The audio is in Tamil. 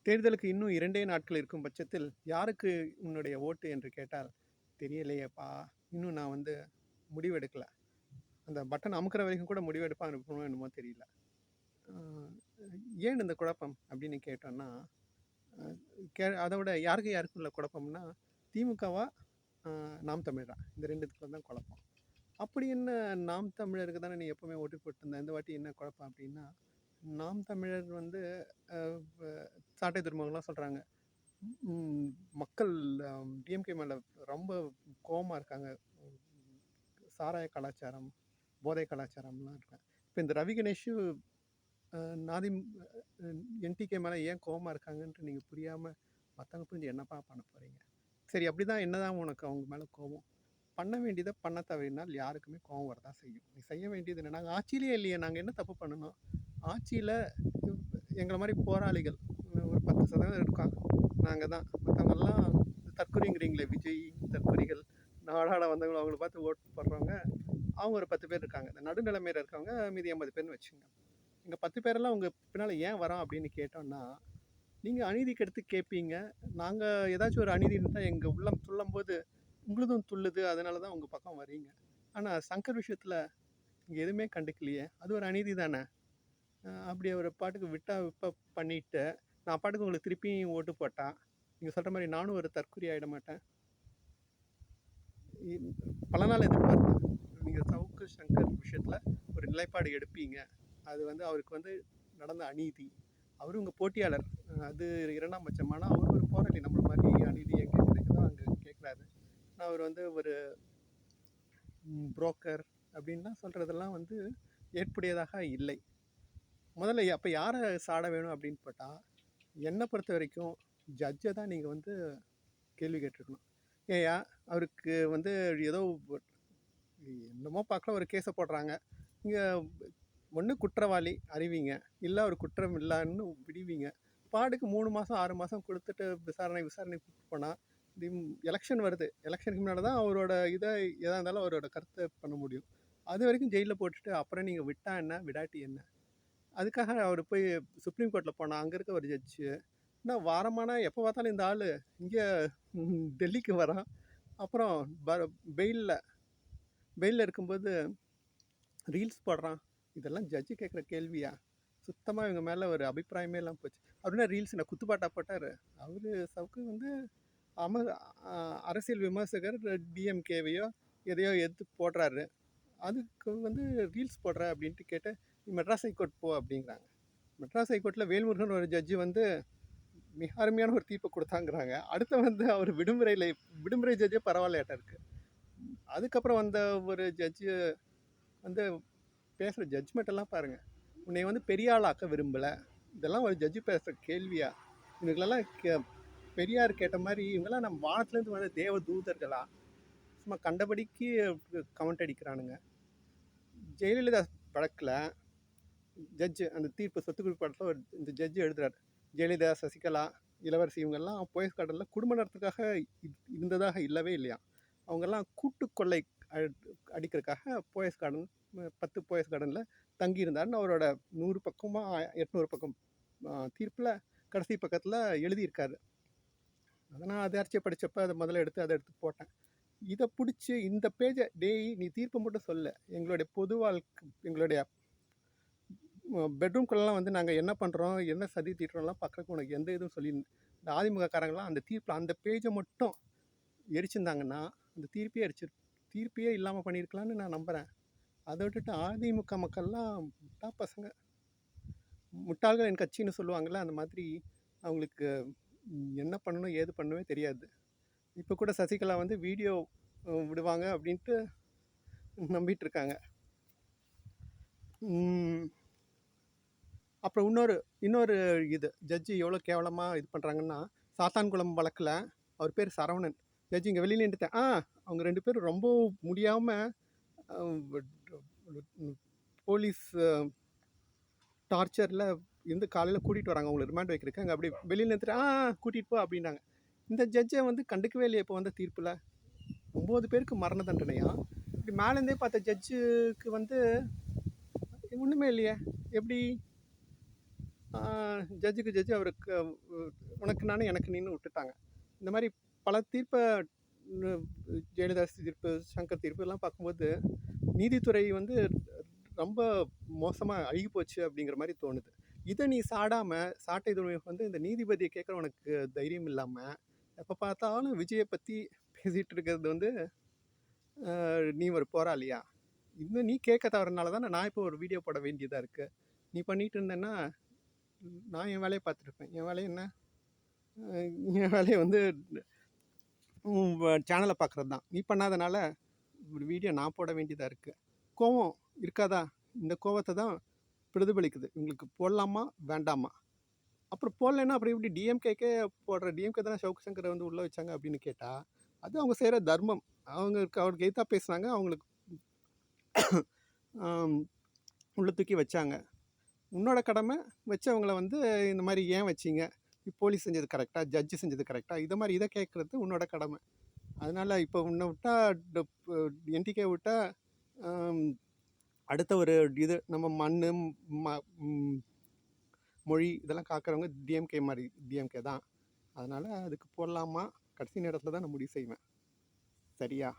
தேர்தலுக்கு இன்னும் 2 நாட்கள் இருக்கும் பட்சத்தில், யாருக்கு உன்னுடைய ஓட்டு என்று கேட்டால், தெரியலையேப்பா! இன்னும் நான் வந்து முடிவெடுக்கல. அந்த பட்டன் அமுக்குற வரைக்கும் கூட முடிவெடுப்பானோ என்னமோ தெரியல. அ ஏன் இந்த குழப்பம் அப்படின்னு கேட்டோம்னா, அ அதோட யாருக்கும் உள்ள குழப்பம்னா, திமுகவா, அ நாம் தமிழரா? இந்த 2த்துல தான் குழப்பம். அப்படி என்ன நாம் தமிழருக்கு தானே நீ எப்பவுமே ஓட்டு போட்டிருந்த. இந்த வாட்டி என்ன குழப்பம் அப்படின்னா, நாம் தமிழர் வந்து அ வ சாட்டை துருமுகம்லாம் சொல்றாங்க. ம். மக்கள் டிஎம்கே மேல ரொம்ப கோவமா இருக்காங்க. ம். சாராய கலாச்சாரம், போதை கலாச்சாரம்லாம் இருக்காங்க. இப்ப இந்த ரவி கணேஷு, அ நாதிம் அ என்டிகே மேல ஏன் கோவமா இருக்காங்கன்ட்டு நீங்க புரியாம, மத்தவங்க புரிஞ்சு என்னப்பா பண்ண போறீங்க? சரி அப்படிதான் என்னதான் உனக்கு அவங்க மேல கோவம்? பண்ண வேண்டியத பண்ண தவறினால் யாருக்குமே கோவம் வரதான் செய்யும். நீ செய்ய வேண்டியது என்ன? நாங்க ஆட்சியிலேயே இல்லையே! நாங்க என்ன தப்பு பண்ணுனோம்? ஆட்சியில எங்கள மாரி போராளிகள் ஒரு 10% இருக்காங்க. நாங்க தான். மத்தவங்கலாம் தற்குறிங்கிறீங்களே, விஜய் தற்குறிகள், நாடாள வந்தவங்கள அவங்கள பார்த்து ஓட்டு போடுறவங்க, அவங்க ஒரு 10 பேர் இருக்காங்க. இந்த நடுநிலைமையில இருக்கவங்க மீதி 80 பேர்ன்னு வச்சுக்கங்க. எங்க 10 பேரெல்லாம் உங்க பின்னால ஏன் வரோம் அப்படின்னு கேட்டோம்னா, நீங்க அநீதிக்கு எடுத்து கேட்பீங்க. நாங்க ஏதாச்சும் ஒரு அநீதி இருந்தா எங்க உள்ளம் துள்ளும்போது, உங்களுதும் துள்ளுது. அதனால தான் உங்க பக்கம் வரீங்க. ஆனா சங்கர் விஷயத்துல நீங்க எதுவுமே கண்டுக்கலையே! அது ஒரு அநீதி தானே! அப்படி அவர பாட்டுக்கு விட்டா விப்ப பண்ணிட்டு, நான் பாட்டுக்கு உங்களுக்கு திருப்பியும் ஓட்டு போட்டா, நீங்க சொல்ற மாரி நானும் ஒரு தற்குறி ஆயிட மாட்டேன். இ பல நாள் எதிர்பார்த்தேன். நீங்க சவுக்கு சங்கர் விஷயத்துல ஒரு நிலைப்பாடு எடுப்பீங்க. அது வந்து அவருக்கு வந்து நடந்த அநீதி. அவரும் உங்க போட்டியாளர். அது 2ஆம் பட்சம். ஆனா அவரும் ஒரு போராளி. நம்மள மாரி அநீதி எங்க கிடைக்குதோ அங்க கேட்குறாரு. ஆனா அவர் வந்து ஒரு புரோக்கர் அப்படின்லாம் சொல்றதெல்லாம் வந்து ஏற்புடையதாக இல்லை. முதல்ல அப்ப யார சாட வேணும் அப்படின்னு போட்டா, என்ன பொறுத்தவரைக்கும் ஜட்ஜ தான் நீங்க வந்து கேள்வி கேட்டுருக்கணும். ஏன்யா, அவருக்கு வந்து ஏதோ என்னமோ பார்க்கல ஒரு கேஸ போடுறாங்க. நீங்க ஒண்ணு குற்றவாளி அறிவிங்க. இல்ல அவர் குற்றம் இல்லன்னு விடுவீங்க. பாட்டுக்கு 3 மாசம், 6 மாசம் குடுத்துட்டு விசாரணை கூட்டு போனா, தி எலக்ஷன் வருது. எலக்ஷனுக்கு முன்னாடி தான் அவரோட எதா இருந்தாலும் அவரோட கருத்த பண்ண முடியும். அதுவரைக்கும் ஜெயில்ல போட்டுட்டு அப்புறம் நீங்க விட்டா என்ன? விடாட்டி என்ன? அதுக்காக அவரு போய் சுப்ரீம் கோர்ட்ல போனா, அங்க இருக்க ஒரு ஜட்ஜு, என்ன வாரமானா எப்ப பார்த்தாலும் இந்த ஆளு இங்க டெல்லிக்கு வரான். அப்புறம் ப பெயில்ல பெயில்ல இருக்கும்போது ரீல்ஸ் போடுறான். இதெல்லாம் ஜட்ஜு கேட்குற கேள்வியா? சுத்தமா இவங்க மேல ஒரு அபிப்பிராயமே இல்லாம போச்சு. அவரு என்ன ரீல்ஸ் என்ன குத்துப்பாட்டா போட்டாரு? அவரு சவுக்கு வந்து அம அ அரசியல் விமர்சகர் டிஎம்கேவையோ எதையோ எதிர்த்து போடுறாரு. அதுக்கு வந்து ரீல்ஸ் போடுற அப்படின்ட்டு கேட்டு, "நீ மெட்ராஸ் ஹைகோர்ட் போ" அப்படிங்கிறாங்க. மெட்ராஸ் ஹைகோர்ட்ல வேல்முருகன் ஒரு ஜட்ஜு வந்து மிக அருமையான ஒரு தீர்ப்ப குடுத்தாங்கிறாங்க. அடுத்து வந்து அவரு விடுமுறை ஜட்ஜே பரவாயில்லையாட்டம் இருக்கு. அதுக்கப்புறம் வந்த ஒரு ஜட்ஜு வந்து பேசுற ஜட்ஜ்மெண்ட் எல்லாம் பாருங்க. உன்னைய வந்து பெரிய ஆள் ஆக்க விரும்பல. இதெல்லாம் ஒரு ஜட்ஜு பேசுற கேள்வியா? இவங்களெல்லாம் பெரியார் கேட்ட மாரி இவங்கலாம் நம்ம வானத்துலேருந்து வந்த தேவ தூதர்களா? சும்மா கண்டபடிக்கு கமெண்ட் அடிக்கிறானுங்க. ஜெயலலிதா வழக்குல ஜட்ஜு அந்த தீர்ப்பு சொத்து குவிப்பு படத்துல இந்த ஜட்ஜு எழுதுறாரு. ஜெயலலிதா, சசிகலா, இளவரசி இவங்கெல்லாம் போயஸ் கார்டன்ல குடும்ப நடத்துக்காக இருந்ததாக இல்லவே இல்லையாம். அவங்கெல்லாம் கூட்டு கொள்ளை அ அடிக்கிறதுக்காக போயஸ் கார்டன் 10 போயஸ் கார்டன்ல தங்கியிருந்தாருன்னு அவரோட 100 பக்கமா 800 பக்கம் தீர்ப்புல கடைசி பக்கத்துல எழுதியிருக்காரு. அத நான் அதார்ச்சியா படிச்சப்ப அத முதல்ல எடுத்து அத எடுத்து போட்டேன். இத புடிச்சு இந்த பேஜ டேய் நீ தீர்ப்ப மட்டும் சொல்லு. எங்களுடைய பொது வாழ்க்கை எங்களுடைய பெட்ரூம்குள்ளலாம் வந்து நாங்க என்ன பண்றோம், என்ன சதி தீட்டுறோம்லாம் பார்க்கறதுக்கு உனக்கு எந்த இதுவும் இந்த அதிமுக காரங்கலாம் அந்த தீர்ப்புல அந்த பேஜ மட்டும் எரிச்சிருந்தாங்கன்னா, அந்த தீர்ப்பையே இல்லாம பண்ணியிருக்கலாம்னு நான் நம்புறேன். அத விட்டுட்டு அதிமுக மக்கள்லாம் முட்டா பசங்க. முட்டாள்கள் என் கட்சின்னு சொல்லுவாங்கல்ல, அந்த மாதிரி அவங்களுக்கு என்ன பண்ணணும், ஏது பண்ணணுமே தெரியாது. இப்ப கூட சசிகலா வந்து வீடியோ விடுவாங்க அப்படின்ட்டு நம்பிட்டு இருக்காங்க. ம். அப்புறம் இன்னொரு ஜட்ஜு எவ்வளோ கேவலமா இது பண்றாங்கன்னா, சாத்தான்குளம் வழக்குல அவர் பேர் சரவணன். ஜட்ஜு இங்க வெளியில நின்னுட்டேன். அவங்க 2 பேரும் ரொம்ப முடியாம அ போலீஸ் டார்ச்சர்ல இருந்து காலையில கூட்டிட்டு வராங்க. அவங்கள ரிமாண்ட் வைக்கிறதுக்கு. அங்க அப்படியே வெளியில நிறுத்திட்டு, கூட்டிட்டு போ" அப்படின்னாங்க. இந்த ஜட்ஜ வந்து கண்டுக்கவே இல்லையே இப்ப வந்த தீர்ப்புல. 9 பேருக்கு மரண தண்டனையா? இப்படி மேலேருந்தே பார்த்த ஜட்ஜுக்கு வந்து ஒண்ணுமே இல்லையே! எப்படி? ஜட்ஜுக்கு ஜட்ஜு அவருக்கு உனக்கு நானே எனக்கு நீன்னு விட்டுட்டாங்க. இந்த மாதிரி பல தீர்ப்பை ஜெயலலிதா தீர்ப்பு, சங்கர் தீர்ப்பு எல்லாம் பார்க்கும்போது நீதித்துறை வந்து ரொம்ப மோசமாக அழுகி போச்சு அப்படிங்கிற மாதிரி தோணுது. இதை நீ சாட்டை துறைமுகம் வந்து இந்த நீதிபதியை கேட்குற உனக்கு தைரியம் இல்லாமல் எப்போ பார்த்தாலும் விஜயை பற்றி பேசிகிட்டு இருக்கிறது வந்து நீ ஒரு போராளியா? இன்னும் நீ கேட்க தவறனால தானே நான் இப்போ ஒரு வீடியோ போட வேண்டியதாக இருக்குது. நீ பண்ணிட்டு இருந்தேன்னா நான் என் வேலையை பார்த்துருப்பேன். என் வேலையை என்ன? என் வேலையை வந்து சேனலை பார்க்குறது தான். நீ பண்ணாதனால ஒரு வீடியோ நான் போட வேண்டியதாக இருக்குது. கோவம் இருக்காதா? இந்த கோவத்தை தான் பிரதிபலிக்குது. உங்களுக்கு போடலாமா வேண்டாமா? அப்புறம் போடலைன்னா அப்புறம் எப்படி டிஎம்கேக்கே போடுற? டிஎம்கே தானே சவுக்கு சங்கரை வந்து உள்ளே வச்சாங்க அப்படின்னு கேட்டால் அது அவங்க செய்கிற தர்மம். அவருக்கு எதிர்த்தா பேசுனாங்க, அவங்களுக்கு உள்ள தூக்கி வச்சாங்க. உன்னோட கடமை வச்சவங்கள வந்து இந்த மாதிரி ஏன் வச்சிங்க, போலீஸ் செஞ்சது கரெக்டாக, ஜட்ஜு செஞ்சது கரெக்டாக, இதை கேட்குறது உன்னோட கடமை. அதனால் இப்போ உன்னை விட்டால் என்டிகே விட்டால் அடுத்த ஒரு இது நம்ம மண் மொழி இதெல்லாம் காக்கிறவங்க டிஎம்கே தான். அதனால் அதுக்கு போடலாமா கடைசி நேரத்தில் தான் நான் முடிவு செய்வேன். சரியா?